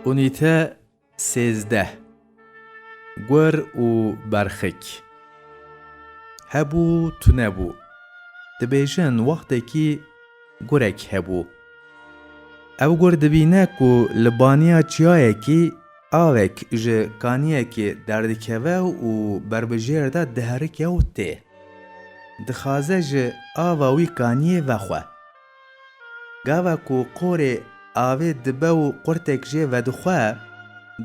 Unite 13 Gur û berxik hebû tu nebû dibêjin wextekî gurek hebû. Ev gur dibîne ku li baniya çiyayekî avek ji kaniyekê derdikeve û berbijêr de diherike û tê. Dixwaze ji ava wî kaniyê vexwe. Gava ku qorê avê dibe û qurtek jê vedixwe,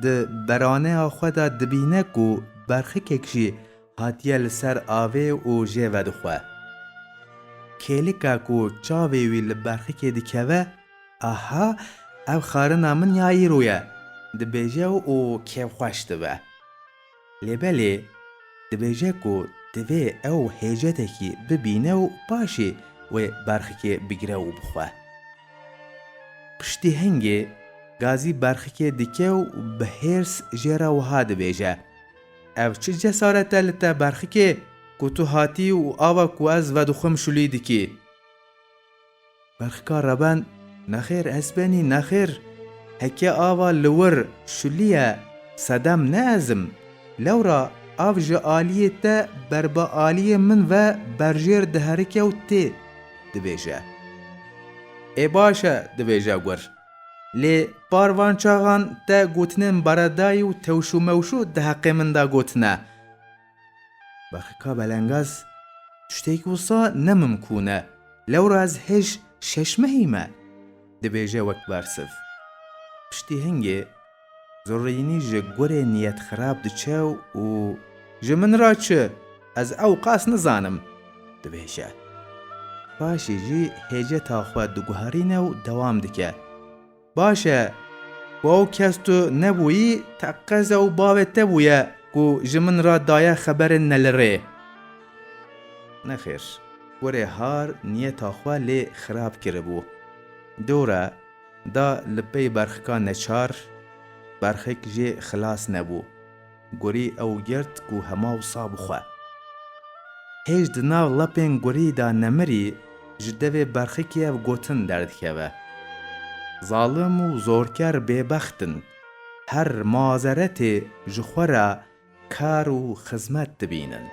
di beraneya xwe de dibîne ku berxikek jî hatiye li ser avê û jê vedixwe. Kêlika ku çavê wî li berxikê dikeve, aha, ev xarina min ya îro ye, dibêje û kêfxweş dibe. Lêbelê dibêje ku divê ew hêcetekî bibîne û paşê wê berxikê bigire û bixwe. Piştî hingê gazî berxikê dike û bi hêrs jê re wiha dibêje: Ev çi cesaret e li te berxikê ku tu hatî û ava ku ez vedixwim şulî dikî? Berxika reben: Nexêr esbenî nexêr, heke ava li wir şulî ye, sedem ne ezim, lewra av ji aliyê te berbe aliyê min ve berjêr diherike û tê, dibêje. Ê baş e, dibêje gur, lê parvançaxan te gotinên beredayî û tewşû mewşû di heqê min de gotine. Berxika belengaz: Tiştekî wisa nemimkûn e, lewra ez hêj şeşmehî me, dibêje wek bersiv. Piştî hingê zûrînî ji gurê niyetxirab diçe û ji min re çi, ez ew qas nizanim, dibêje. Paşê jî hêceta xwe diguherîne û dewam dike: Baş e, ku ew kes tu nebûyî, teqez ew bavê te bûye ku ji min re daye xeberên nelirê. Nexêr, gurê har niyeta xwe lê xirab kiribû. Dewre da li pey berxika neçar, berxik jê xilas nebû. Gurî ew girt ku hema wisa bixwe. Hêj di nav lepên gurî da nemirî, ji devê berxikê ev gotin derdikeve: Zalim û zorker bêbextin, her mazeretê ji xwe re kar û xizmet dibînin.